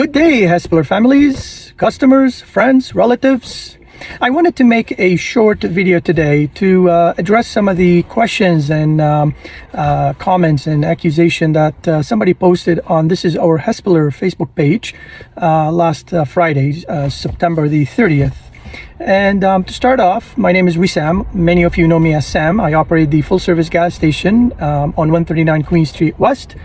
Good day, Hespeler families, customers, friends, relatives. I wanted to make a short video today to address some of the questions and comments and accusation that somebody posted on This Is Our Hespeler Facebook page last Friday, September the 30th. And to start off, my name is Wissam. Many of you know me as Sam. I operate the full-service gas station on 139 Queen Street West.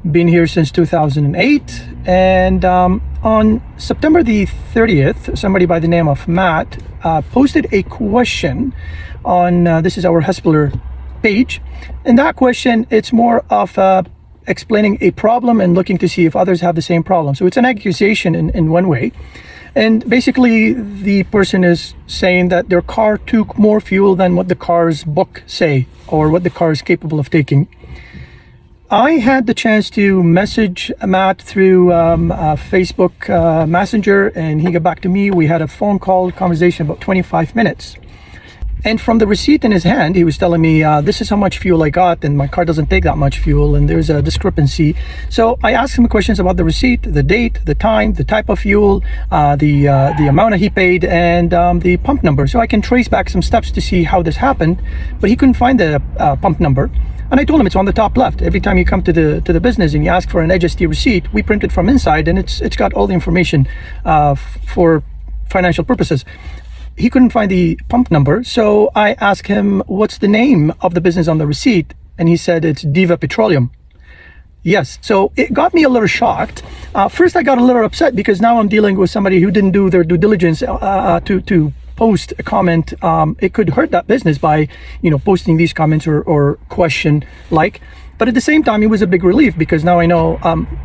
Been here since 2008, and on September the 30th, somebody by the name of Matt posted a question on This Is Our Hespeler page. And that question, it's more of explaining a problem and looking to see if others have the same problem. So it's an accusation in one way. And basically, the person is saying that their car took more fuel than what the car's book say, or what the car is capable of taking. I had the chance to message Matt through Facebook Messenger, and he got back to me. We had a phone call conversation about 25 minutes. And from the receipt in his hand, he was telling me, this is how much fuel I got, and my car doesn't take that much fuel, and there's a discrepancy. So I asked him questions about the receipt, the date, the time, the type of fuel, the amount that he paid, and the pump number. So I can trace back some steps to see how this happened, but he couldn't find the pump number. And I told him it's on the top left. Every time you come to the business and you ask for an HST receipt, we print it from inside, and it's got all the information for financial purposes. He couldn't find the pump number, so I asked him, what's the name of the business on the receipt? And he said it's Diva Petroleum. Yes, so it got me a little shocked. First, I got a little upset because now I'm dealing with somebody who didn't do their due diligence to post a comment. It could hurt that business by, posting these comments or question like. But at the same time, it was a big relief because now I know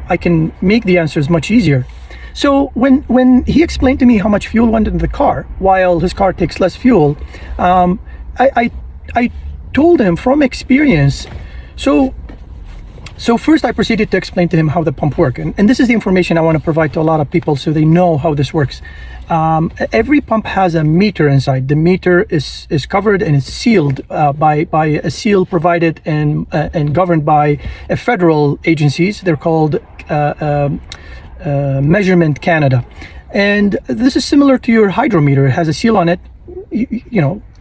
I can make the answers much easier. So when he explained to me how much fuel went into the car, while his car takes less fuel, I told him from experience. So first I proceeded to explain to him how the pump works. And this is the information I want to provide to a lot of people so they know how this works. Every pump has a meter inside. The meter is covered and is sealed by a seal provided and governed by federal agencies. They're called Measurement Canada. And this is similar to your hydrometer. It has a seal on it.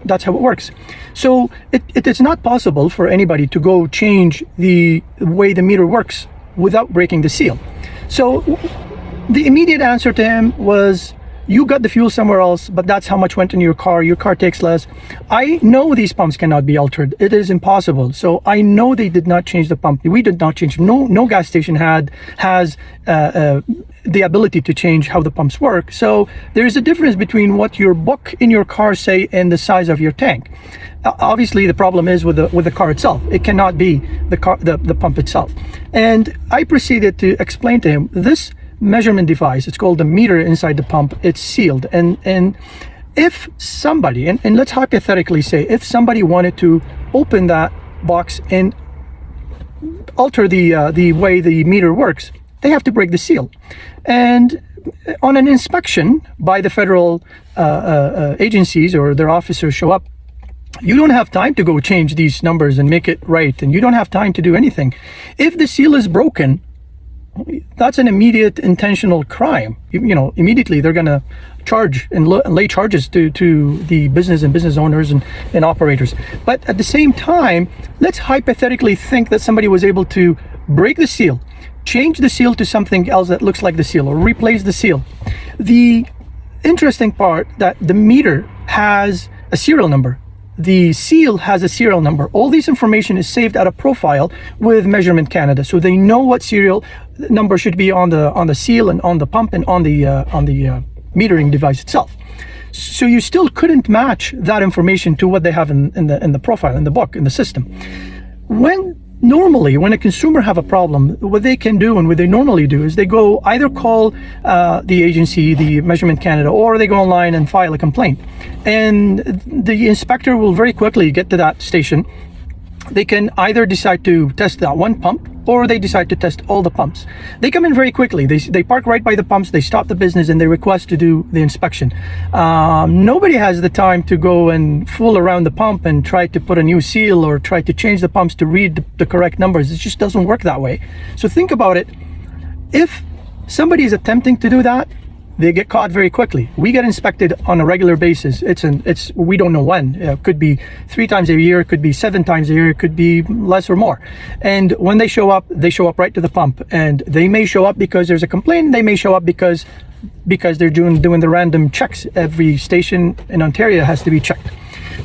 That's how it works. So it is not possible for anybody to go change the way the meter works without breaking the seal. So the immediate answer to him was, you got the fuel somewhere else, but that's how much went in your car. Your car takes less. I know these pumps cannot be altered. It is impossible. So I know they did not change the pump. We did not change. No gas station has the ability to change how the pumps work. So there is a difference between what your book in your car say and the size of your tank. Obviously, the problem is with the car itself. It cannot be the pump itself. And I proceeded to explain to him this measurement device. It's called the meter inside the pump. It's sealed. And if somebody, and let's hypothetically say, if somebody wanted to open that box and alter the way the meter works, they have to break the seal. And on an inspection by the federal agencies or their officers show up, you don't have time to go change these numbers and make it right. And you don't have time to do anything. If the seal is broken, that's an immediate intentional crime. Immediately they're going to charge and lay charges to the business and business owners and operators. But at the same time, let's hypothetically think that somebody was able to break the seal, change the seal to something else that looks like the seal, or replace the seal. The interesting part that the meter has a serial number. The seal has a serial number. All this information is saved at a profile with Measurement Canada, so they know what serial number should be on the seal and on the pump and on the metering device itself. So you still couldn't match that information to what they have in the profile, in the book, in the system. Normally, when a consumer have a problem, what they can do and what they normally do is they go either call the agency, the Measurement Canada, or they go online and file a complaint. And the inspector will very quickly get to that station. They can either decide to test that one pump, or they decide to test all the pumps. They come in very quickly. They park right by the pumps, they stop the business, and they request to do the inspection. Nobody has the time to go and fool around the pump and try to put a new seal or try to change the pumps to read the correct numbers. It just doesn't work that way. So think about it. If somebody is attempting to do that, they get caught very quickly. We get inspected on a regular basis. We don't know when. It could be 3 times a year, it could be 7 times a year, it could be less or more. And when they show up right to the pump. And they may show up because there's a complaint. They may show up because they're doing the random checks. Every station in Ontario has to be checked.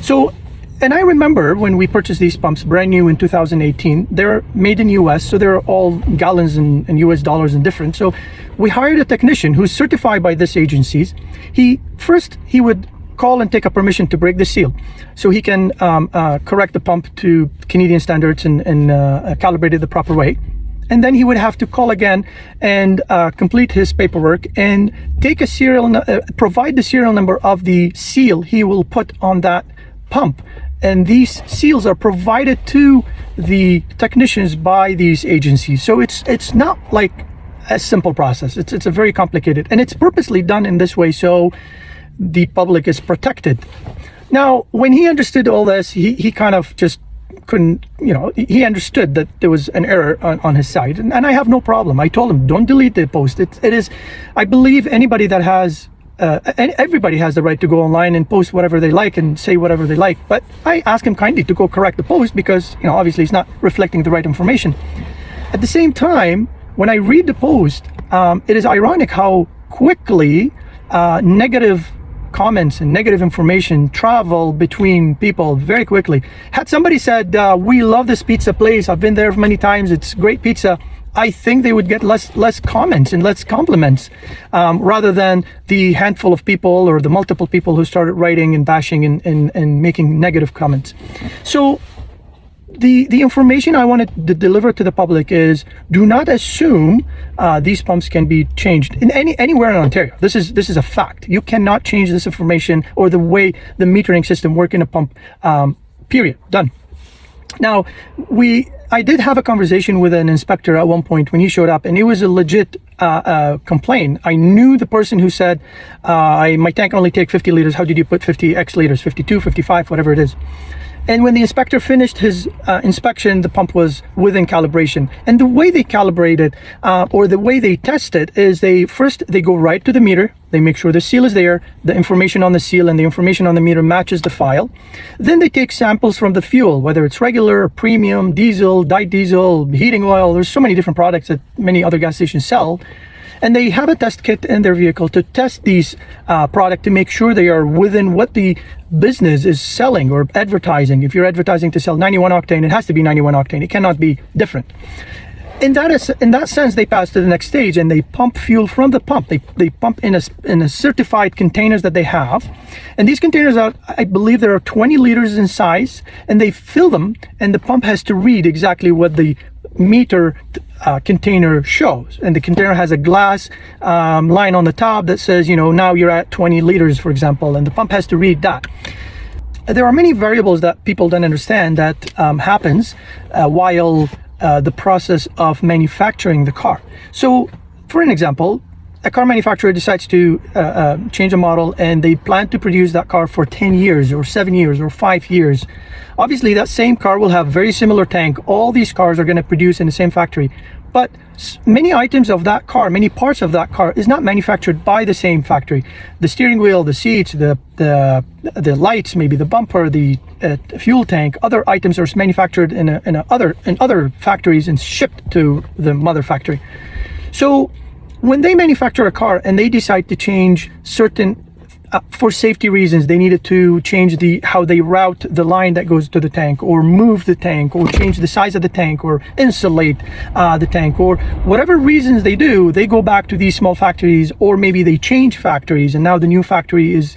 So, and I remember when we purchased these pumps brand new in 2018, they're made in US, so they're all gallons and US dollars and different. So we hired a technician who's certified by this agencies. He would call and take a permission to break the seal so he can correct the pump to Canadian standards and calibrate it the proper way. And then he would have to call again and complete his paperwork and take provide the serial number of the seal he will put on that pump. And these seals are provided to the technicians by these agencies. So it's not like a simple process. It's a very complicated, and it's purposely done in this way so the public is protected. Now, when he understood all this, he kind of just couldn't, he understood that there was an error on his side, and I have no problem. I told him, don't delete the post. It is, I believe anybody that has everybody has the right to go online and post whatever they like and say whatever they like. But I asked him kindly to go correct the post because, obviously he's not reflecting the right information. At the same time, when I read the post, it is ironic how quickly negative comments and negative information travel between people very quickly. Had somebody said, we love this pizza place, I've been there many times, it's great pizza, I think they would get less comments and less compliments, rather than the handful of people or the multiple people who started writing and bashing and making negative comments. So the information I wanted to deliver to the public is, do not assume these pumps can be changed in anywhere in Ontario. This is a fact. You cannot change this information or the way the metering system work in a pump, period. Done. Now, I did have a conversation with an inspector at one point when he showed up, and it was a legit complaint. I knew the person who said, my tank only takes 50 liters. How did you put 50 X liters, 52, 55, whatever it is? And when the inspector finished his inspection, the pump was within calibration. And the way they calibrate it, or the way they test it, is they go right to the meter. They make sure the seal is there, the information on the seal and the information on the meter matches the file. Then they take samples from the fuel, whether it's regular, premium, diesel, dyed diesel, heating oil. There's so many different products that many other gas stations sell. And they have a test kit in their vehicle to test these products to make sure they are within what the business is selling or advertising. If you're advertising to sell 91 octane, it has to be 91 octane. It cannot be different. In that sense, they pass to the next stage and they pump fuel from the pump. They pump in a certified containers that they have. And these containers are, I believe there are 20 liters in size, and they fill them, and the pump has to read exactly what the meter container shows. And the container has a glass line on the top that says, now you're at 20 liters, for example, and the pump has to read that. There are many variables that people don't understand that happens while the process of manufacturing the car. So, for an example, a car manufacturer decides to change a model, and they plan to produce that car for 10 years or 7 years or 5 years. Obviously, that same car will have very similar tank. All these cars are going to produce in the same factory. But many items of that car, many parts of that car is not manufactured by the same factory. The steering wheel, the seats, the lights, maybe the bumper, the fuel tank, other items are manufactured in other factories and shipped to the mother factory. So when they manufacture a car and they decide to change certain for safety reasons, they needed to change how they route the line that goes to the tank, or move the tank, or change the size of the tank, or insulate the tank, or whatever reasons they do, they go back to these small factories, or maybe they change factories, and now the new factory is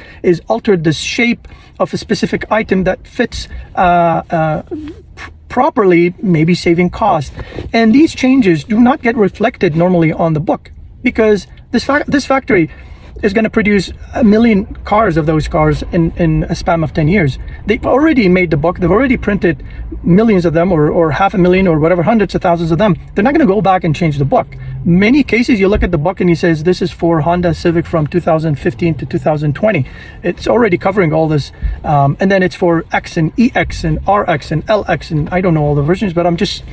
altered the shape of a specific item that fits properly, maybe saving cost. And these changes do not get reflected normally on the book, because this factory is going to produce 1 million cars of those cars in a span of 10 years. They've already made the book. They've already printed millions of them, or 500,000 or whatever, hundreds of thousands of them. They're not going to go back and change the book. Many cases you look at the book and he says, this is for Honda Civic from 2015 to 2020. It's already covering all this. And then it's for X and EX and RX and LX, and I don't know all the versions, but I'm just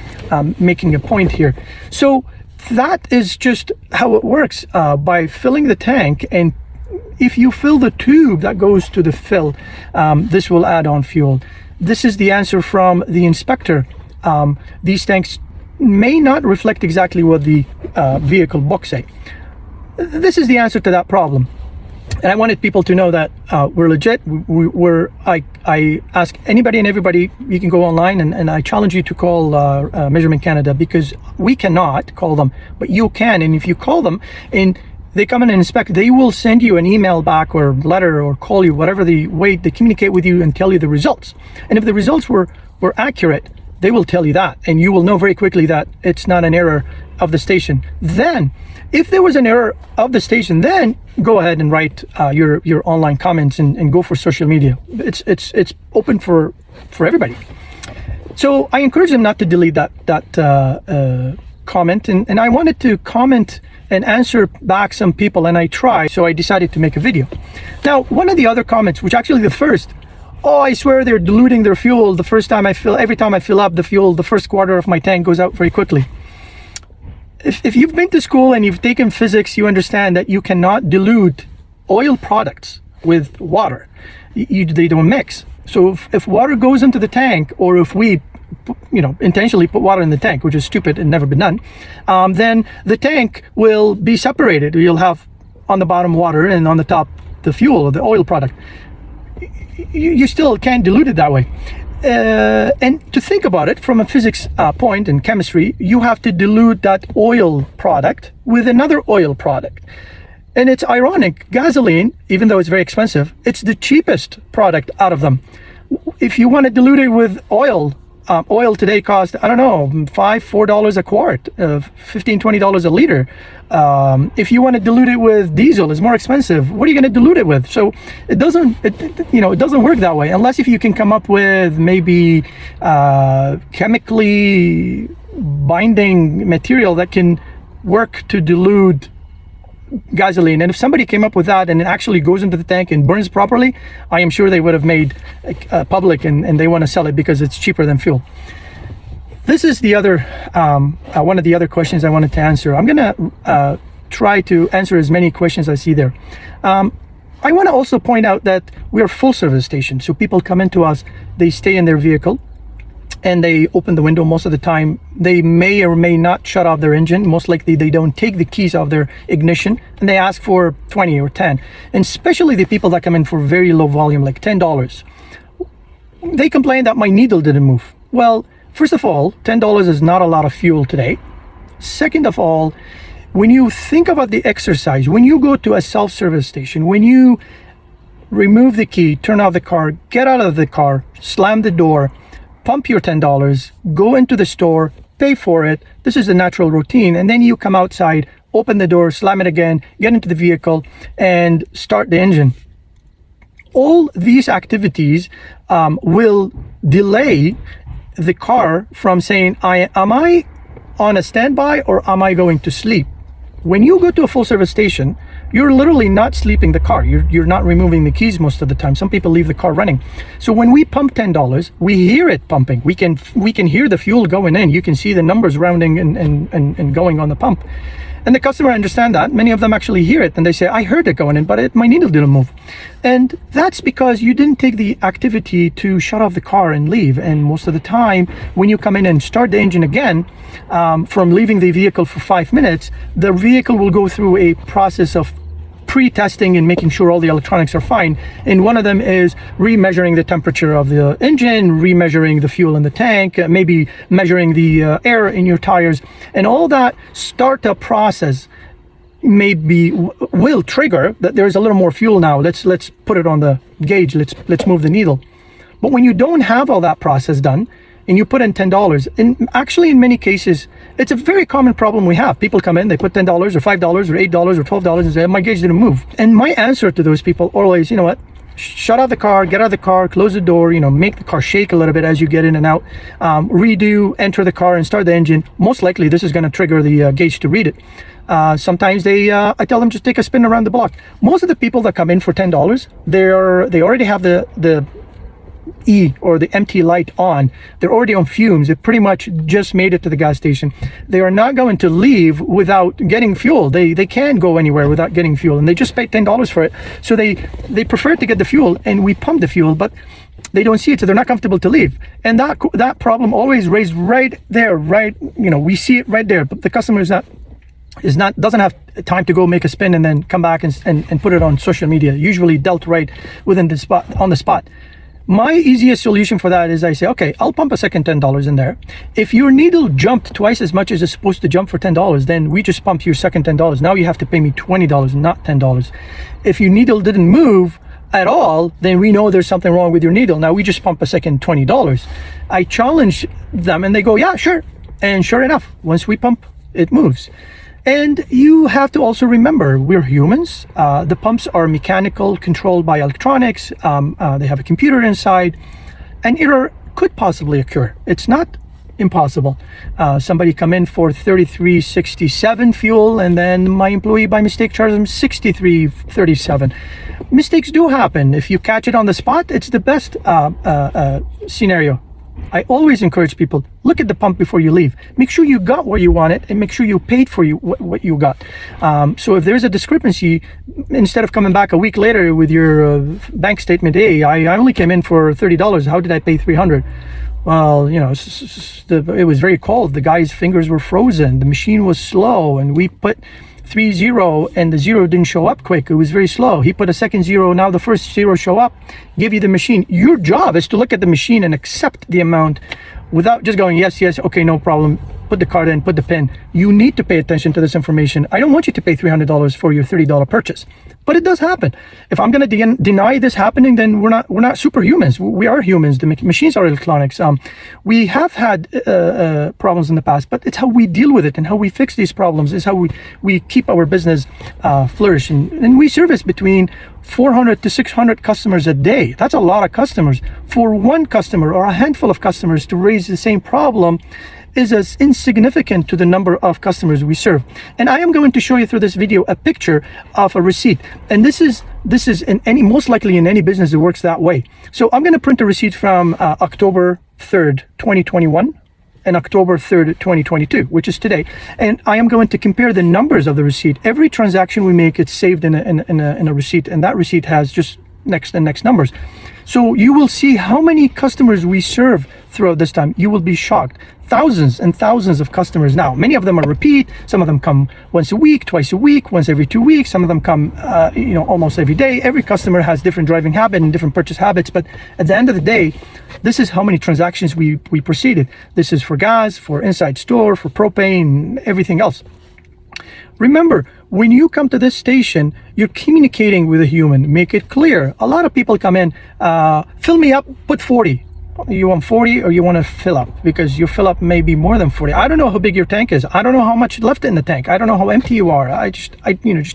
making a point here. So that is just how it works. By filling the tank, and if you fill the tube that goes to the fill, this will add on fuel. This is the answer from the inspector. These tanks may not reflect exactly what the vehicle books say. This is the answer to that problem. And I wanted people to know that we're legit. I ask anybody and everybody, you can go online, and I challenge you to call Measurement Canada, because we cannot call them, but you can. And if you call them and they come in and inspect, they will send you an email back or letter or call you, whatever the way they communicate with you, and tell you the results. And if the results were accurate, they will tell you that, and you will know very quickly that it's not an error of the station. Then, if there was an error of the station, then go ahead and write your online comments and go for social media. It's open for everybody. So I encourage them not to delete that comment, and I wanted to comment and answer back some people, and I tried, so I decided to make a video. Now, one of the other comments, which actually the first, oh, I swear they're diluting their fuel every time I fill up the fuel, the first quarter of my tank goes out very quickly. If you've been to school and you've taken physics, you understand that you cannot dilute oil products with water. They don't mix. So if water goes into the tank, or if we intentionally put water in the tank, which is stupid and never been done, then the tank will be separated. You'll have on the bottom water and on the top the fuel or the oil product. You still can't dilute it that way. And to think about it from a physics point and chemistry, you have to dilute that oil product with another oil product. And it's ironic, gasoline, even though it's very expensive, it's the cheapest product out of them. If you want to dilute it with oil, oil today costs, I don't know, $4 a quart, $15, $20 a liter. If you want to dilute it with diesel, it's more expensive. What are you going to dilute it with? So it doesn't work that way, unless if you can come up with maybe chemically binding material that can work to dilute gasoline. And if somebody came up with that and it actually goes into the tank and burns properly, I am sure they would have made public, and they want to sell it because it's cheaper than fuel. This is the other one of the other questions I wanted to answer. I'm gonna try to answer as many questions as I see there. I want to also point out that we are full service station, so people come into us, they stay in their vehicle, and they open the window. Most of the time they may or may not shut off their engine. Most likely they don't take the keys off their ignition, and they ask for 20 or 10. And especially the people that come in for very low volume, like $10, they complain that my needle didn't move. Well, first of all, $10 is not a lot of fuel today. Second of all, when you think about the exercise, when you go to a self-service station, when you remove the key, turn off the car, get out of the car, slam the door, pump your $10, go into the store, pay for it. This is the natural routine. And then you come outside, open the door, slam it again, get into the vehicle, and start the engine. All these activities will delay the car from saying, am I on a standby or am I going to sleep? When you go to a full service station, you're literally not sleeping the car. You're not removing the keys most of the time. Some people leave the car running. So when we pump $10, we hear it pumping. We can hear the fuel going in. You can see the numbers rounding and going on the pump. And the customer understand that. Many of them actually hear it and they say, I heard it going in, but my needle didn't move. And that's because you didn't take the activity to shut off the car and leave. And most of the time, when you come in and start the engine again, from leaving the vehicle for 5 minutes, the vehicle will go through a process of pre-testing and making sure all the electronics are fine. And one of them is remeasuring the temperature of the engine, remeasuring the fuel in the tank, maybe measuring the air in your tires, and all that startup process will trigger that there's a little more fuel now. Let's put it on the gauge. Let's move the needle. But when you don't have all that process done, and you put in $10, and actually in many cases, it's a very common problem we have. People come in, they put $10 or $5 or $8 or $12 and say, my gauge didn't move. And my answer to those people always, you know what, shut off the car, get out of the car, close the door, make the car shake a little bit as you get in and out, enter the car and start the engine. Most likely this is gonna trigger the gauge to read it. Sometimes I tell them just take a spin around the block. Most of the people that come in for $10, they already have the E or the empty light on. They're already on fumes. It pretty much just made it to the gas station. They are not going to leave without getting fuel. They can't go anywhere without getting fuel, and they just paid $10 for it. So they prefer to get the fuel, and we pump the fuel, but they don't see it, so they're not comfortable to leave. And that problem always raised right there, right, we see it right there, but the customer doesn't have time to go make a spin and then come back and put it on social media. Usually dealt right on the spot. My easiest solution for that is I say, okay, I'll pump a second $10 in there. If your needle jumped twice as much as it's supposed to jump for $10, then we just pumped your second $10. Now you have to pay me $20, not $10. If your needle didn't move at all, then we know there's something wrong with your needle. Now we just pump a second $20. I challenge them and they go, yeah, sure. And sure enough, once we pump, it moves. And you have to also remember, we're humans. The pumps are mechanical, controlled by electronics. They have a computer inside. An error could possibly occur. It's not impossible. Somebody come in for 33.67 fuel, and then my employee by mistake charges them 63.37. Mistakes do happen. If you catch it on the spot, it's the best scenario. I always encourage people, look at the pump before you leave. Make sure you got what you wanted, and make sure you paid for what you got. So if there's a discrepancy, instead of coming back a week later with your bank statement, hey, I only came in for $30. How did I pay $300? Well, it was very cold. The guy's fingers were frozen. The machine was slow, and we put 3-0 and the 0 didn't show up quick. It was very slow. He put a second 0. Now the first 0 show up, give you the machine. Your job is to look at the machine and accept the amount without just going, yes, okay, no problem. Put the card in, put the pin. You need to pay attention to this information. I don't want you to pay $300 for your $30 purchase, but it does happen. If I'm going to deny this happening, then we're not superhumans. We are humans. The machines are electronics. We have had problems in the past, but it's how we deal with it and how we fix these problems is how we keep our business flourishing. And we service between 400 to 600 customers a day. That's a lot of customers. For one customer or a handful of customers to raise the same problem is as insignificant to the number of customers we serve. And I am going to show you through this video a picture of a receipt. And this is most likely in any business it works that way. So I'm going to print a receipt from October 3rd, 2021 and October 3rd, 2022, which is today. And I am going to compare the numbers of the receipt. Every transaction we make, it's saved in a receipt, and that receipt has just next numbers. So you will see how many customers we serve throughout this time. You will be shocked. Thousands and thousands of customers now. Many of them are repeat. Some of them come once a week, twice a week, once every 2 weeks. Some of them come, almost every day. Every customer has different driving habit and different purchase habits. But at the end of the day, this is how many transactions we proceeded. This is for gas, for inside store, for propane, everything else. Remember, when you come to this station, you're communicating with a human. Make it clear. A lot of people come in, fill me up, put 40. You want 40 or you want to fill up? Because your fill up may be more than 40. I don't know how big your tank is. I don't know how much left in the tank. I don't know how empty you are. Just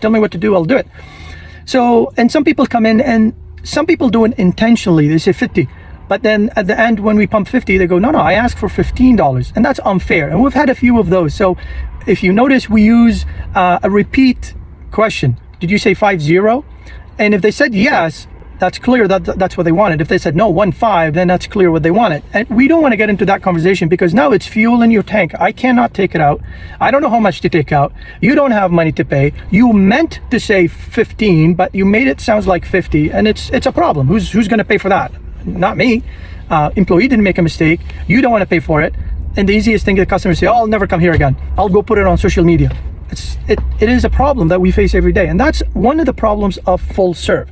tell me what to do. I'll do it. So, and some people come in and some people do it intentionally. They say 50. But then at the end, when we pump 50, they go, no, I asked for $15. And that's unfair. And we've had a few of those. So if you notice, we use a repeat question. Did you say 50? And if they said yes, that's clear that's what they wanted. If they said no, 15, then that's clear what they wanted. And we don't want to get into that conversation because now it's fuel in your tank. I cannot take it out. I don't know how much to take out. You don't have money to pay. You meant to say 15, but you made it sound like 50, and it's a problem. Who's going to pay for that? Not me. Employee didn't make a mistake. You don't want to pay for it. And the easiest thing, the customers say, oh, I'll never come here again. I'll go put it on social media. It is a problem that we face every day. And that's one of the problems of full serve.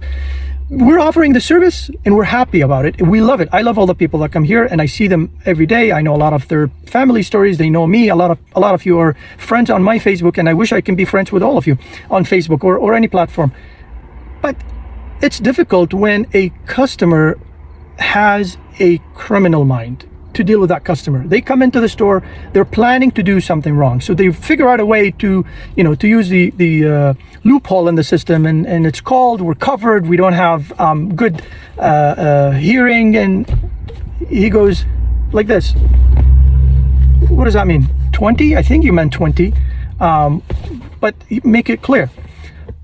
We're offering the service and we're happy about it. We love it. I love all the people that come here and I see them every day. I know a lot of their family stories. They know me. A lot of you are friends on my Facebook, and I wish I can be friends with all of you on Facebook or any platform. But it's difficult when a customer has a criminal mind to deal with that customer. They come into the store, they're planning to do something wrong. So they figure out a way to use the loophole in the system, and it's called, we're covered, we don't have good hearing, and he goes like this. What does that mean? 20? I think you meant 20, but make it clear.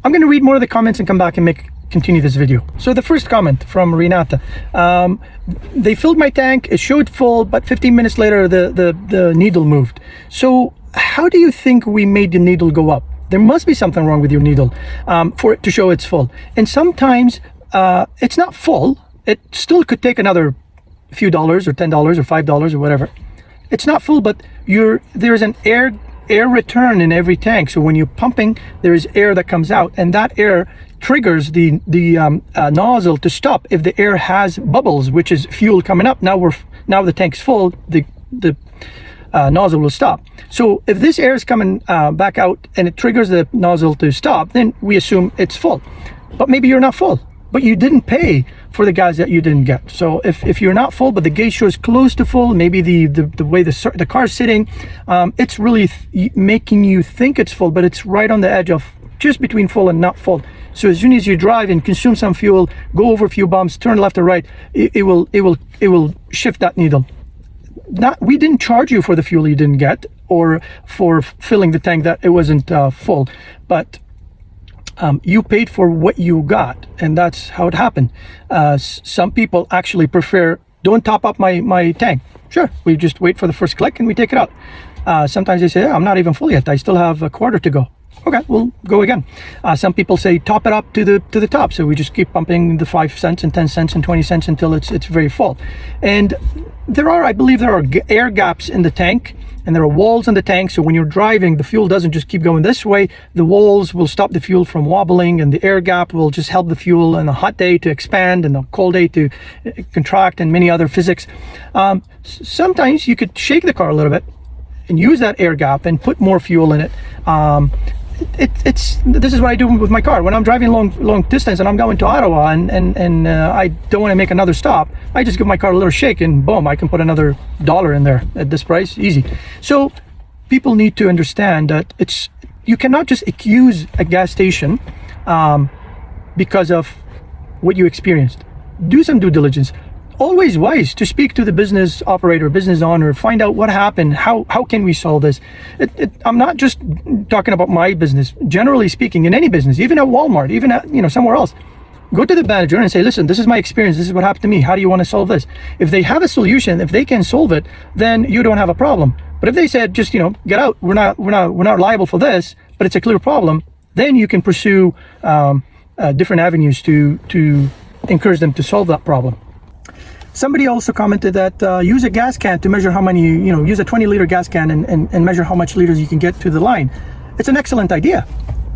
I'm going to read more of the comments and come back and make continue this video. So the first comment from Renata, they filled my tank, it showed full, but 15 minutes later the needle moved. So how do you think we made the needle go up? There must be something wrong with your needle for it to show it's full. And sometimes it's not full. It still could take another few dollars or $10 or $5 or whatever. It's not full, but there's an air return in every tank. So when you're pumping, there is air that comes out, and that air triggers the nozzle to stop if the air has bubbles, which is fuel coming up. Now the tank's full, the nozzle will stop. So if this air is coming back out and it triggers the nozzle to stop, then we assume it's full. But maybe you're not full, but you didn't pay for the gas that you didn't get. So if you're not full, but the gauge shows close to full, maybe the way the car's sitting, it's really making you think it's full, but it's right on the edge of just between full and not full. So as soon as you drive and consume some fuel, go over a few bumps, turn left or right, it will shift that needle. We didn't charge you for the fuel you didn't get or for filling the tank that it wasn't full, but you paid for what you got, and that's how it happened. Some people actually prefer, don't top up my tank. Sure, we just wait for the first click and we take it out. Sometimes they say, I'm not even full yet, I still have a quarter to go. Okay, we'll go again. Some people say top it up to the top, so we just keep pumping the 5 cents and 10 cents and 20 cents until it's very full. And I believe there are air gaps in the tank, and there are walls in the tank, so when you're driving, the fuel doesn't just keep going this way. The walls will stop the fuel from wobbling, and the air gap will just help the fuel on a hot day to expand and a cold day to contract, and many other physics. Sometimes you could shake the car a little bit and use that air gap and put more fuel in it. This is what I do with my car when I'm driving long distance and I'm going to Ottawa and I don't want to make another stop. I just give my car a little shake and boom, I can put another $1 in there at this price, easy. So people need to understand that you cannot just accuse a gas station because of what you experienced. Do some due diligence. Always wise to speak to the business operator, business owner, find out what happened, how can we solve this. I'm not just talking about my business, generally speaking, in any business, even at Walmart, even at somewhere else. Go to the manager and say, listen, this is my experience, this is what happened to me, how do you want to solve this? If they have a solution, if they can solve it, then you don't have a problem. But if they said just get out, we're not liable for this, but it's a clear problem, then you can pursue different avenues to encourage them to solve that problem. Somebody also commented that use a gas can to measure how many, use a 20-liter gas can and measure how much liters you can get to the line. It's an excellent idea,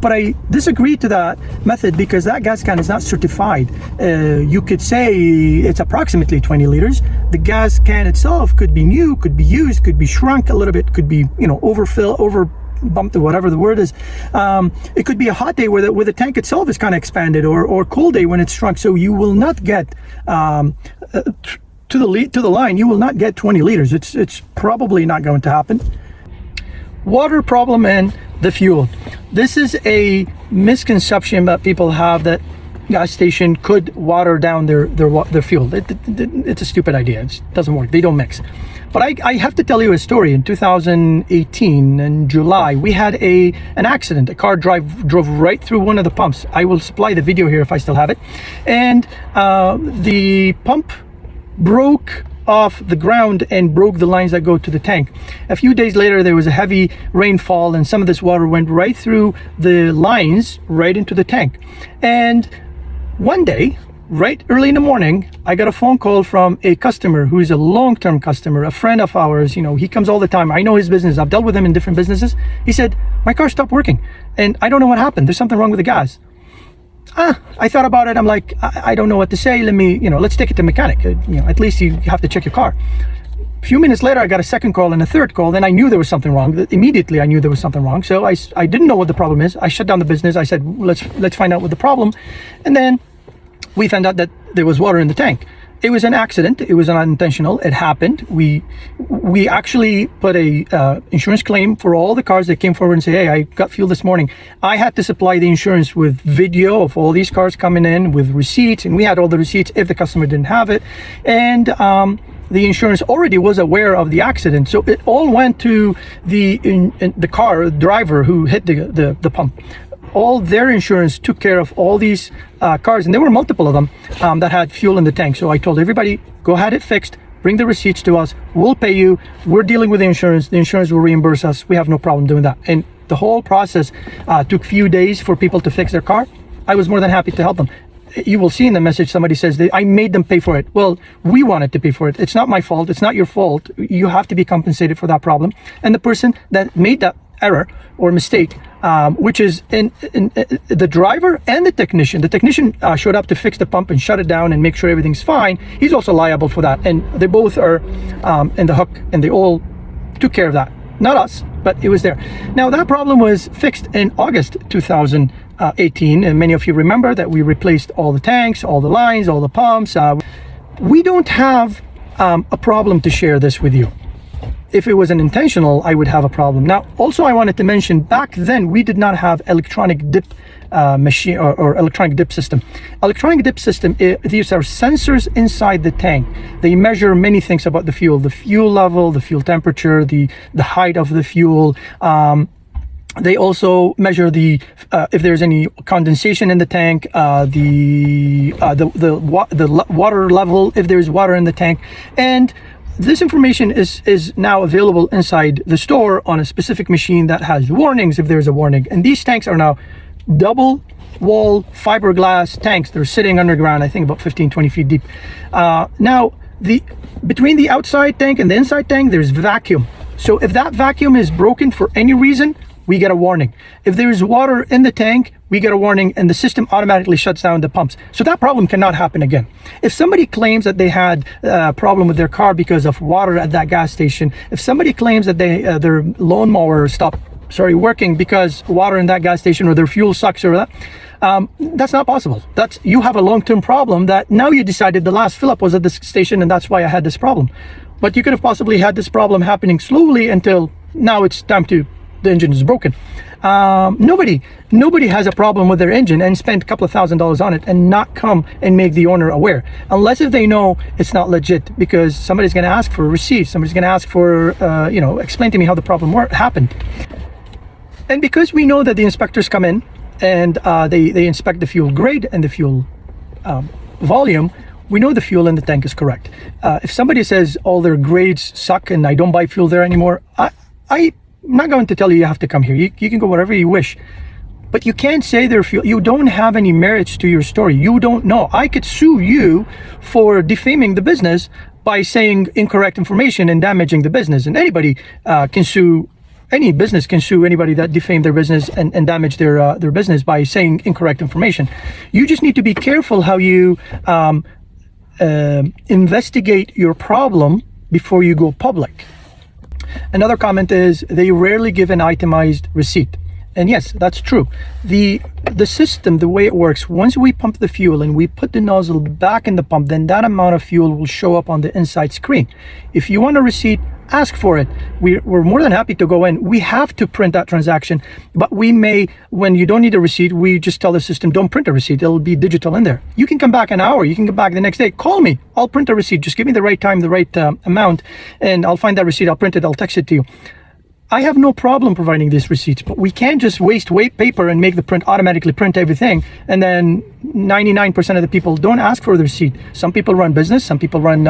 but I disagree to that method because that gas can is not certified. You could say it's approximately 20 liters. The gas can itself could be new, could be used, could be shrunk a little bit, could be, over bumped or whatever the word is. It could be a hot day where the tank itself is kind of expanded, or cold day when it's shrunk. So you will not get to the line. You will not get 20 liters. It's probably not going to happen. Water problem and the fuel. This is a misconception that people have that gas station could water down their fuel. It's a stupid idea. It doesn't work. They don't mix. But I have to tell you a story. In 2018, in July, we had an accident. A car drove right through one of the pumps. I will supply the video here if I still have it. And the pump broke off the ground and broke the lines that go to the tank. A few days later, there was a heavy rainfall and some of this water went right through the lines, right into the tank. And one day, right early in the morning, I got a phone call from a customer who is a long-term customer, a friend of ours. He comes all the time. I know his business. I've dealt with him in different businesses. He said, my car stopped working and I don't know what happened. There's something wrong with the gas. I thought about it. I'm like, I don't know what to say. Let's take it to mechanic. At least you have to check your car. A few minutes later, I got a second call and a third call. Then I knew there was something wrong. Immediately, I knew there was something wrong. So I didn't know what the problem is. I shut down the business. I said, let's find out what the problem. And then we found out that there was water in the tank. It was an accident. It was unintentional. It happened. We actually put a insurance claim for all the cars that came forward and say, hey, I got fuel this morning. I had to supply the insurance with video of all these cars coming in with receipts, and we had all the receipts if the customer didn't have it. And the insurance already was aware of the accident, so it all went to the car driver who hit the pump. all their insurance took care of all these cars, and there were multiple of them that had fuel in the tank. So I told everybody, go have it fixed, bring the receipts to us, we'll pay you, we're dealing with the insurance will reimburse us, we have no problem doing that. And the whole process took few days for people to fix their car. I was more than happy to help them. You will see in the message somebody says that I made them pay for it. Well, we wanted to pay for it. It's not my fault. It's not your fault. You have to be compensated for that problem. And the person that made that error or mistake, which is in the driver and the technician. The technician showed up to fix the pump and shut it down and make sure everything's fine. He's also liable for that. And they both are in the hook, and they all took care of that. Not us, but it was there. Now that problem was fixed in August 2018, and many of you remember that we replaced all the tanks, all the lines, all the pumps. We don't have a problem to share this with you. If it was an intentional, I would have a problem. Now, also I wanted to mention, back then we did not have electronic dip machine or electronic dip system. Electronic dip system, these are sensors inside the tank. They measure many things about the fuel level, the fuel temperature, the height of the fuel. They also measure the if there's any condensation in the tank, the water level, if there's water in the tank. And this information is now available inside the store on a specific machine that has warnings if there's a warning. And these tanks are now double wall fiberglass tanks. They're sitting underground, I think about 15-20 feet deep. Now, between the outside tank and the inside tank, there's vacuum. So if that vacuum is broken for any reason, we get a warning. If there is water in the tank, we get a warning, and the system automatically shuts down the pumps. So that problem cannot happen again. If somebody claims that they had a problem with their car because of water at that gas station, if somebody claims that their lawnmower stopped working because water in that gas station, or their fuel sucks, or that, that's not possible. You have a long-term problem that now you decided the last fill up was at this station and that's why I had this problem. But you could have possibly had this problem happening slowly until now it's time to, the engine is broken. Nobody has a problem with their engine and spend a couple of $1,000s on it and not come and make the owner aware, unless if they know it's not legit, because somebody's going to ask for a receipt, somebody's going to ask for explain to me how the problem happened. And because we know that the inspectors come in and they inspect the fuel grade and the fuel volume, we know the fuel in the tank is correct. If somebody says all their grades suck and I don't buy fuel there anymore, I'm not going to tell you have to come here. You can go wherever you wish. But you can't say their fuel. You don't have any merits to your story. You don't know. I could sue you for defaming the business by saying incorrect information and damaging the business. And anybody can sue. Any business can sue anybody that defamed their business and damage their business by saying incorrect information. You just need to be careful how you investigate your problem before you go public. Another comment is they rarely give an itemized receipt. And yes, that's true. The system, the way it works, once we pump the fuel and we put the nozzle back in the pump, then that amount of fuel will show up on the inside screen. If you want a receipt, ask for it. We're more than happy to go in. We have to print that transaction, but we may, when you don't need a receipt, we just tell the system, don't print a receipt. It'll be digital in there. You can come back an hour. You can come back the next day. Call me. I'll print a receipt. Just give me the right time, the right amount, and I'll find that receipt. I'll print it. I'll text it to you. I have no problem providing these receipts, but we can't just waste paper and make the print automatically print everything. And then 99% of the people don't ask for the receipt. Some people run business, some people run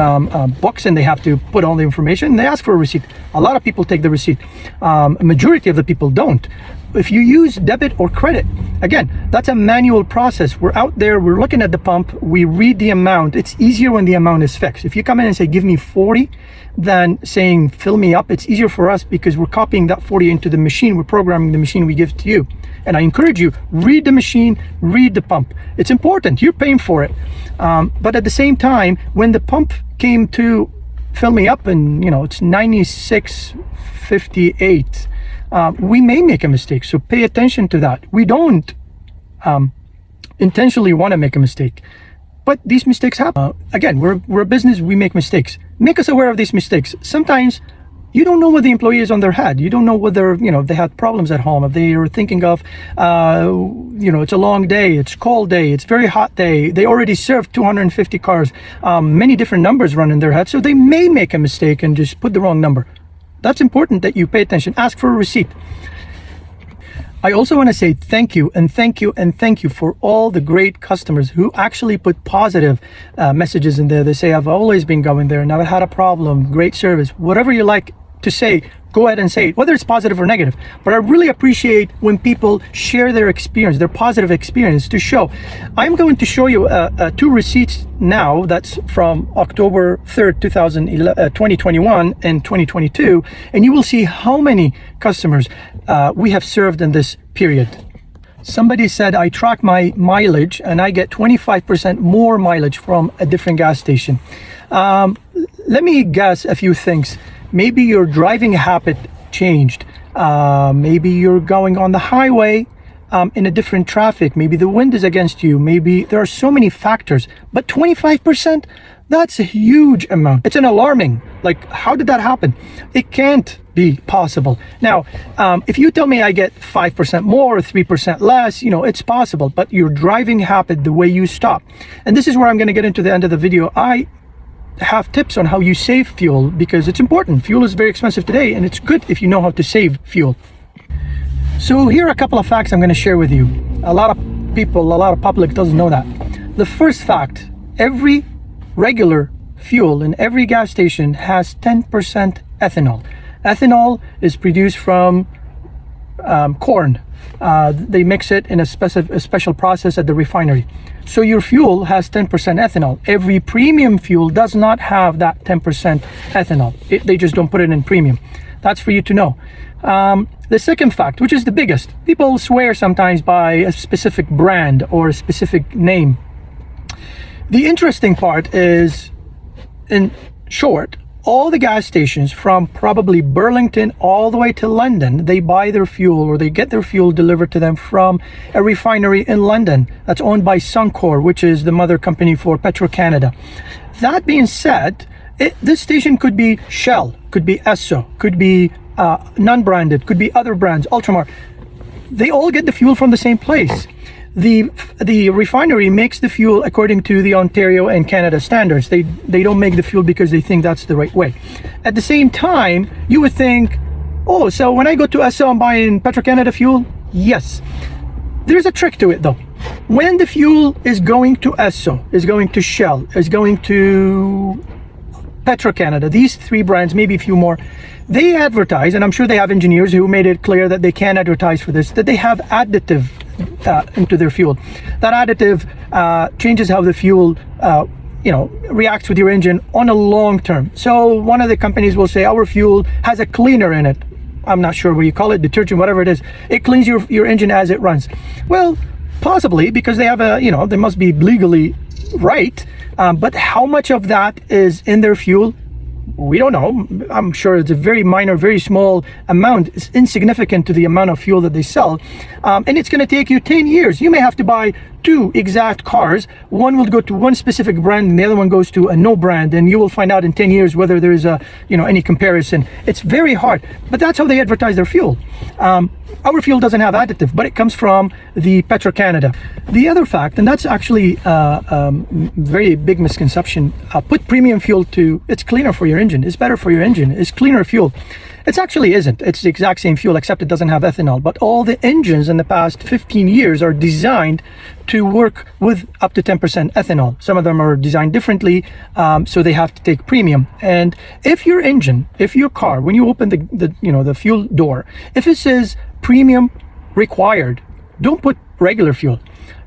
books, and they have to put all the information and they ask for a receipt. A lot of people take the receipt. A majority of the people don't. If you use debit or credit, again, that's a manual process. We're out there, we're looking at the pump, we read the amount. It's easier when the amount is fixed. If you come in and say, give me 40, than saying, fill me up, it's easier for us because we're copying that 40 into the machine. We're programming the machine we give to you. And I encourage you, read the machine, read the pump. It's important, you're paying for it. But at the same time, when the pump came to fill me up and it's 96.58, we may make a mistake, so pay attention to that. We don't intentionally want to make a mistake, but these mistakes happen. Again, we're a business, we make mistakes. Make us aware of these mistakes. Sometimes you don't know what the employee is on their head. You don't know whether they had problems at home, if they are thinking of it's a long day, it's a cold day, it's a very hot day, they already served 250 cars, many different numbers run in their head, so they may make a mistake and just put the wrong number. That's important that you pay attention. Ask for a receipt. I also want to say thank you and thank you and thank you for all the great customers who actually put positive messages in there. They say, I've always been going there, never had a problem, great service, whatever you like to say, go ahead and say it, whether it's positive or negative. But I really appreciate when people share their experience, their positive experience to show. I'm going to show you two receipts now. That's from October 3rd, 2021 and 2022. And you will see how many customers we have served in this period. Somebody said, I track my mileage and I get 25% more mileage from a different gas station. Let me guess a few things. Maybe your driving habit changed. Maybe you're going on the highway in a different traffic. Maybe the wind is against you. Maybe there are so many factors. But 25%, that's a huge amount. It's an alarming. Like, how did that happen? It can't be possible. Now, if you tell me I get 5% more or 3% less, you know, it's possible. But your driving habit, the way you stop. And this is where I'm going to get into the end of the video. I have tips on how you save fuel because it's important. Fuel is very expensive today and it's good if you know how to save fuel. So here are a couple of facts I'm going to share with you. A lot of people, a lot of public doesn't know that. The first fact, every regular fuel in every gas station has 10% ethanol. Ethanol is produced from corn. They mix it in a special process at the refinery. So your fuel has 10% ethanol. Every premium fuel does not have that 10% ethanol. They just don't put it in premium. That's for you to know. The second fact, which is the biggest, people swear sometimes by a specific brand or a specific name. The interesting part is, in short, all the gas stations from probably Burlington all the way to London, they buy their fuel or they get their fuel delivered to them from a refinery in London that's owned by Suncor, which is the mother company for PetroKing. That being said, this station could be Shell, could be Esso, could be non-branded, could be other brands, Ultramar. They all get the fuel from the same place. The refinery makes the fuel according to the Ontario and Canada standards. They don't make the fuel because they think that's the right way. At the same time, you would think, oh, so when I go to Esso, I'm buying PetroKing fuel? Yes. There's a trick to it though. When the fuel is going to Esso, is going to Shell, is going to PetroKing, these three brands, maybe a few more, they advertise, and I'm sure they have engineers who made it clear that they can advertise for this, that they have additive into their fuel. That additive changes how the fuel reacts with your engine on a long term. So one of the companies will say our fuel has a cleaner in it. I'm not sure what you call it, detergent, whatever it is. It cleans your engine as it runs. Well, possibly, because they have they must be legally right. But how much of that is in their fuel? We don't know. I'm sure it's a very minor, very small amount. It's insignificant to the amount of fuel that they sell. And it's going to take you 10 years. You may have to buy two exact cars. One will go to one specific brand and the other one goes to a no brand. And you will find out in 10 years whether there is any comparison. It's very hard. But that's how they advertise their fuel. Our fuel doesn't have additive, but it comes from the PetroKing. The other fact, and that's actually very big misconception, put premium fuel to, it's cleaner for your engine, it's better for your engine, it's cleaner fuel. It actually isn't. It's the exact same fuel, except it doesn't have ethanol. But all the engines in the past 15 years are designed to work with up to 10% ethanol. Some of them are designed differently, so they have to take premium. And if your engine, if your car, when you open the fuel door, if it says premium required, don't put regular fuel.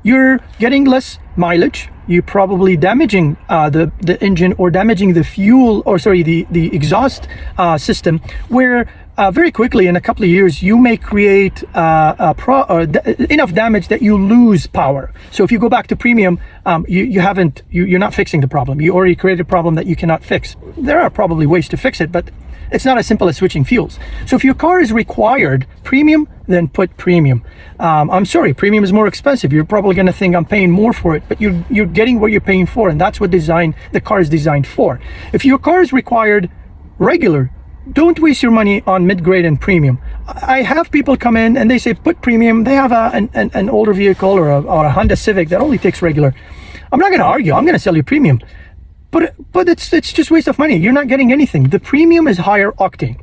You're getting less mileage. You're probably damaging the engine or damaging the fuel, or sorry, the exhaust system, where very quickly in a couple of years you may create enough damage that you lose power. So if you go back to premium, you're not fixing the problem. You already created a problem that you cannot fix. There are probably ways to fix it, but it's not as simple as switching fuels. So if your car is required premium, then put premium. I'm sorry, premium is more expensive. You're probably going to think I'm paying more for it, but you're getting what you're paying for, and that's what the car is designed for. If your car is required regular, don't waste your money on mid-grade and premium. I have people come in and they say put premium. They have an older vehicle or a Honda Civic that only takes regular. I'm not going to argue. I'm going to sell you premium. But it's just waste of money. You're not getting anything. The premium is higher octane.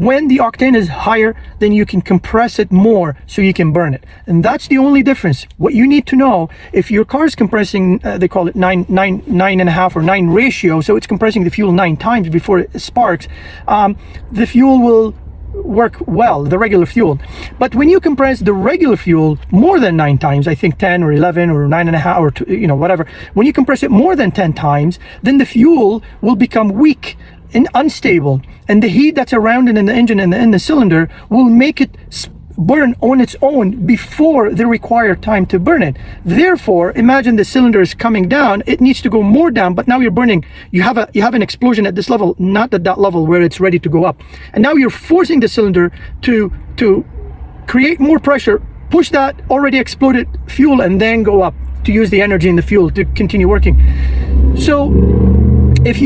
When the octane is higher, then you can compress it more so you can burn it. And that's the only difference. What you need to know, if your car is compressing, they call it 9.5 or 9 ratio, so it's compressing the fuel 9 times before it sparks, the fuel will work well, the regular fuel. But when you compress the regular fuel more than 9 times, I think 10 or 11 or 9.5 or whatever, when you compress it more than 10 times, then the fuel will become weak and unstable, and the heat that's around it in the engine and in the cylinder will make it burn on its own before the required time to burn it. Therefore, imagine the cylinder is coming down, it needs to go more down, but now you're burning, you have an explosion at this level, not at that level where it's ready to go up. And now you're forcing the cylinder to create more pressure, push that already exploded fuel, and then go up to use the energy in the fuel to continue working. So if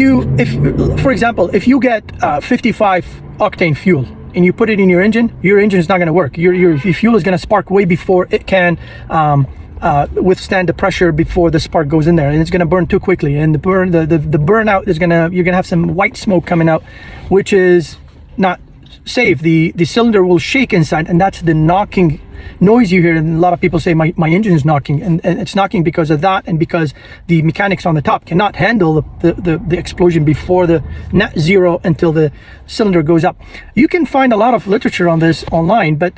for example, if you get 55 octane fuel and you put it in your engine is not going to work. Your fuel is going to spark way before it can withstand the pressure before the spark goes in there, and it's going to burn too quickly, and the burnout is you're going to have some white smoke coming out, which is not safe. The cylinder will shake inside, and that's the knocking noise you hear. And a lot of people say my engine is knocking, and it's knocking because of that, and because the mechanics on the top cannot handle the explosion before the net zero until the cylinder goes up. You can find a lot of literature on this online, but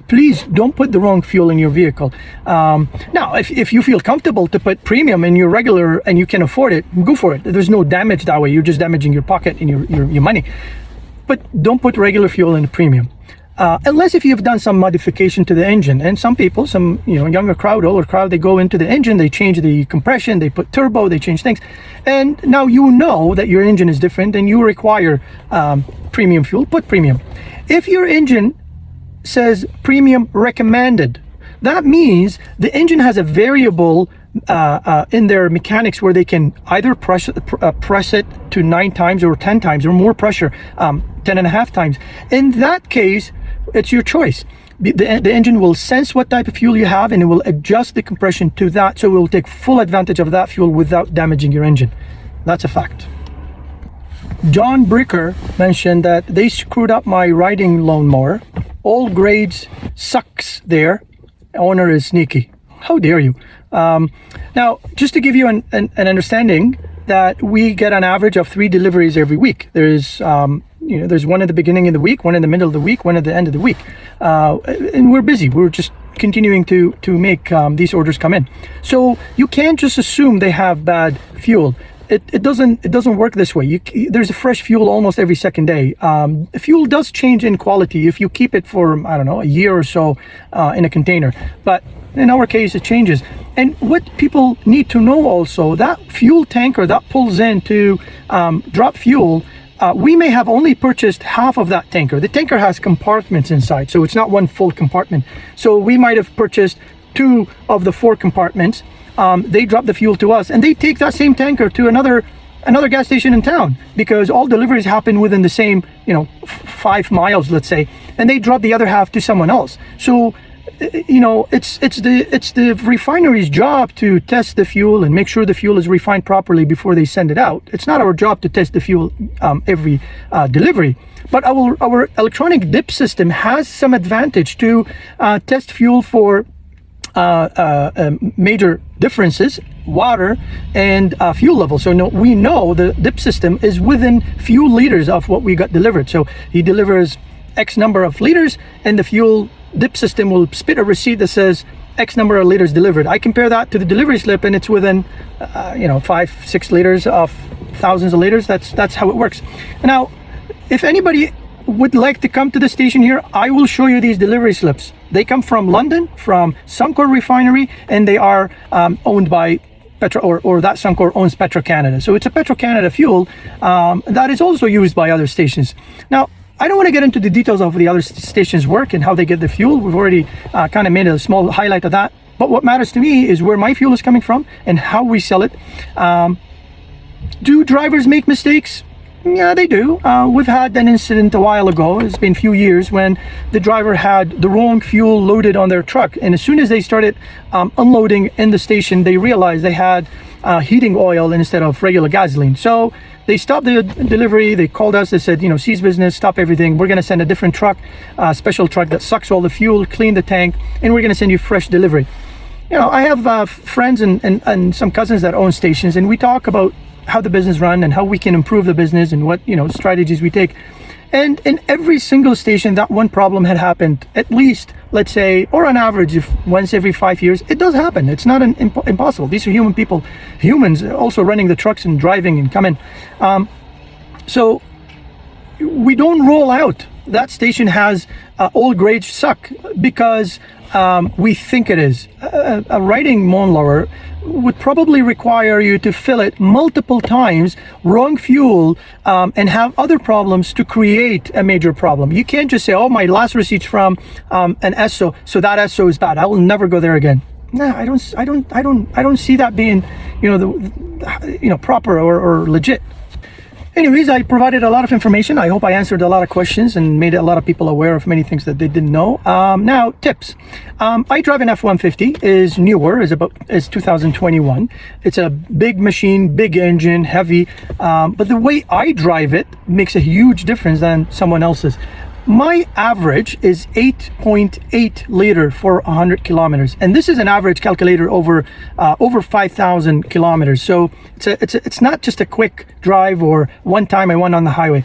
please don't put the wrong fuel in your vehicle. Now, if you feel comfortable to put premium in your regular and you can afford it, go for it. There's no damage that way. You're just damaging your pocket and your money. But don't put regular fuel in the premium. Unless if you've done some modification to the engine. And some people, some younger crowd, older crowd, they go into the engine, they change the compression, they put turbo, they change things, and now you know that your engine is different and you require premium fuel. Put premium. If your engine says premium recommended, that means the engine has a variable in their mechanics where they can either press it to 9 times or 10 times or more pressure, 10.5 times. In that case, it's your choice. The engine will sense what type of fuel you have, and it will adjust the compression to that, so it will take full advantage of that fuel without damaging your engine. That's a fact. John Bricker mentioned that they screwed up my riding lawnmower. All grades sucks there. Owner is sneaky. How dare you? Now, just to give you an understanding, that we get an average of 3 deliveries every week. There's there's one at the beginning of the week, one in the middle of the week, one at the end of the week, and we're busy. We're just continuing to make these orders come in. So you can't just assume they have bad fuel. It doesn't work this way. There's a fresh fuel almost every second day. Fuel does change in quality if you keep it for, I don't know, a year or so in a container, but in our case it changes. And what people need to know also, that fuel tanker that pulls in to drop fuel, we may have only purchased half of that tanker. The tanker has compartments inside, so it's not one full compartment. So we might have purchased 2 of the 4 compartments. They drop the fuel to us, and they take that same tanker to another gas station in town, because all deliveries happen within the same 5 miles, let's say, and they drop the other half to someone else. So it's the refinery's job to test the fuel and make sure the fuel is refined properly before they send it out. It's not our job to test the fuel every delivery. But our electronic dip system has some advantage to test fuel for major differences, water and fuel level. So we know the dip system is within few liters of what we got delivered. So he delivers X number of liters, and the fuel dip system will spit a receipt that says X number of liters delivered. I compare that to the delivery slip, and it's within 5-6 liters of thousands of liters. That's how it works. Now, if anybody would like to come to the station here, I will show you these delivery slips. They come from London, from Suncor Refinery, and they are owned by or that Suncor owns PetroCanada. So it's a PetroCanada fuel that is also used by other stations. Now, I don't want to get into the details of the other stations' work and how they get the fuel. We've already kind of made a small highlight of that. But what matters to me is where my fuel is coming from and how we sell it. Do drivers make mistakes? Yeah, they do. We've had an incident a while ago. It's been a few years when the driver had the wrong fuel loaded on their truck. And as soon as they started unloading in the station, they realized they had heating oil instead of regular gasoline. So they stopped the delivery. They called us. They said, cease business, stop everything. We're going to send a different truck, a special truck that sucks all the fuel, clean the tank, and we're going to send you fresh delivery. I have friends and some cousins that own stations, and we talk about how the business run and how we can improve the business and what strategies we take. And in every single station, that one problem had happened at least, let's say, or on average, if once every 5 years. It does happen. It's not impossible. These are human people, humans also running the trucks and driving and coming. So we don't roll out that station has all grades suck because we think it is. A riding lawnmower would probably require you to fill it multiple times, wrong fuel, and have other problems to create a major problem. You can't just say, oh, my last receipt's from an Esso, so that Esso is bad. I will never go there again. No, I don't see that being, proper or legit. Anyways, I provided a lot of information. I hope I answered a lot of questions and made a lot of people aware of many things that they didn't know. Now, tips. I drive an F-150, is newer, is 2021. It's a big machine, big engine, heavy. But the way I drive it makes a huge difference than someone else's. My average is 8.8 liter for 100 kilometers, and this is an average calculator over 5,000 kilometers. So it's not just a quick drive or one time I went on the highway.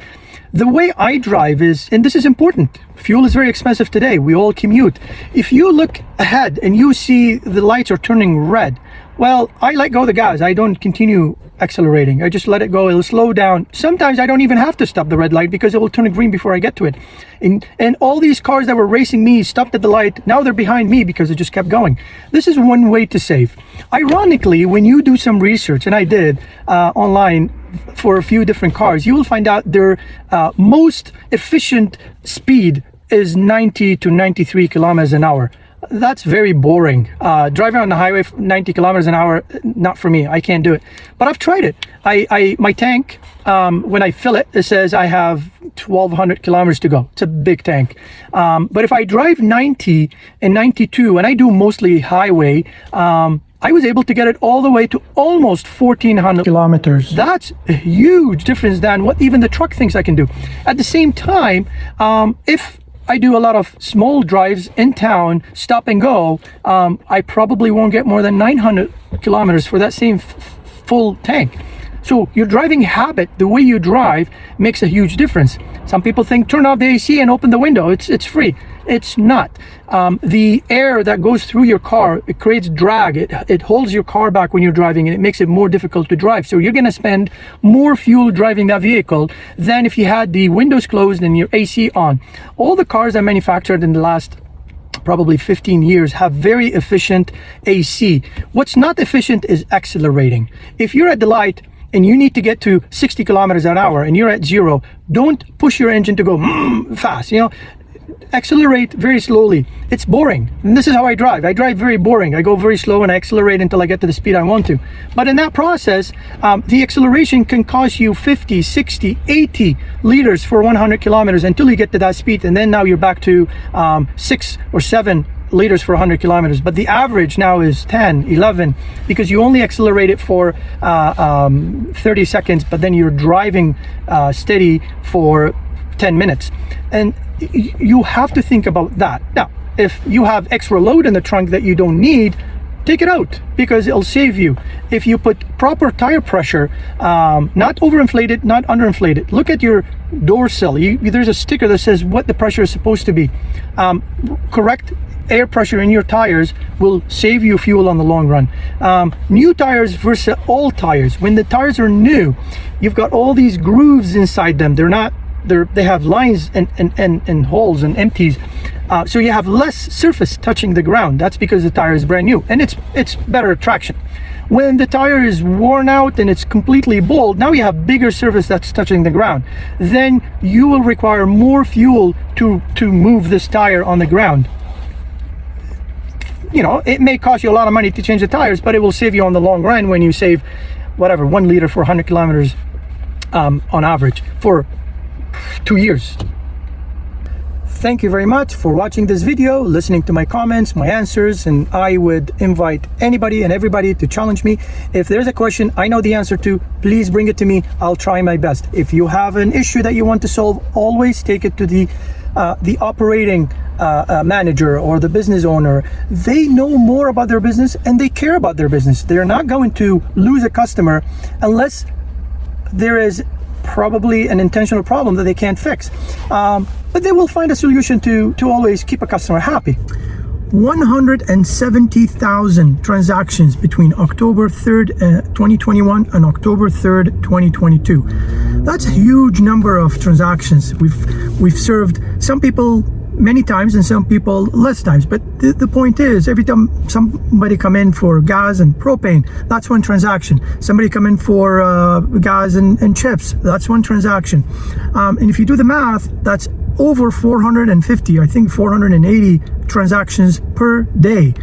The way I drive is, and this is important, fuel is very expensive today. We all commute. If you look ahead and you see the lights are turning red, well, I let go of the gas. I don't continue accelerating. I just let it go. It'll slow down. Sometimes I don't even have to stop the red light because it will turn green before I get to it. And all these cars that were racing me stopped at the light. Now they're behind me because it just kept going. This is one way to save. Ironically, when you do some research, and I did online for a few different cars, you will find out their most efficient speed is 90 to 93 kilometers an hour. That's very boring. Driving on the highway 90 kilometers an hour, not for me. I can't do it. But I've tried it. My tank, when I fill it, it says I have 1,200 kilometers to go. It's a big tank. But if I drive 90 and 92, and I do mostly highway, I was able to get it all the way to almost 1,400 kilometers. That's a huge difference than what even the truck thinks I can do. At the same time, if I do a lot of small drives in town, stop and go, I probably won't get more than 900 kilometers for that same full tank. So your driving habit, the way you drive, makes a huge difference. Some people think turn off the AC and open the window. It's free. It's not. The air that goes through your car, it creates drag. It holds your car back when you're driving, and it makes it more difficult to drive. So you're going to spend more fuel driving that vehicle than if you had the windows closed and your AC on. All the cars I manufactured in the last probably 15 years have very efficient AC. What's not efficient is accelerating. If you're at the light and you need to get to 60 kilometers an hour and you're at 0, don't push your engine to go fast. Accelerate very slowly. It's boring. And this is how I drive. I drive very boring. I go very slow and I accelerate until I get to the speed I want to. But in that process, the acceleration can cost you 50, 60, 80 liters for 100 kilometers until you get to that speed. And then now you're back to 6 or 7 liters for 100 kilometers. But the average now is 10, 11, because you only accelerate it for 30 seconds, but then you're driving steady for 10 minutes. And you have to think about that. Now, if you have extra load in the trunk that you don't need, take it out because it'll save you. If you put proper tire pressure, not overinflated, not underinflated. Look at your door sill. There's a sticker that says what the pressure is supposed to be. Correct air pressure in your tires will save you fuel on the long run. New tires versus old tires. When the tires are new, you've got all these grooves inside them. They have lines and holes and empties. So you have less surface touching the ground. That's because the tire is brand new and it's better traction. When the tire is worn out and it's completely bald, now you have bigger surface that's touching the ground. Then you will require more fuel to move this tire on the ground. It may cost you a lot of money to change the tires, but it will save you on the long run when you save 1 liter for 100 kilometers on average for 2 years. thank you very much for watching this video, listening to my comments, my answers, and I would invite anybody and everybody to challenge me. If there's a question I know the answer to, please bring it to me. I'll try my best. If you have an issue that you want to solve, always take it to the operating manager or the business owner. They know more about their business and they care about their business. They're not going to lose a customer unless there is probably an intentional problem that they can't fix. But they will find a solution to always keep a customer happy. 170,000 transactions between October 3rd, 2021 and October 3rd, 2022. That's a huge number of transactions. We've served some people many times and some people less times, but the point is, every time somebody come in for gas and propane, that's one transaction. Somebody come in for gas and chips, that's one transaction. And if you do the math, that's over 450, I think 480 transactions per day.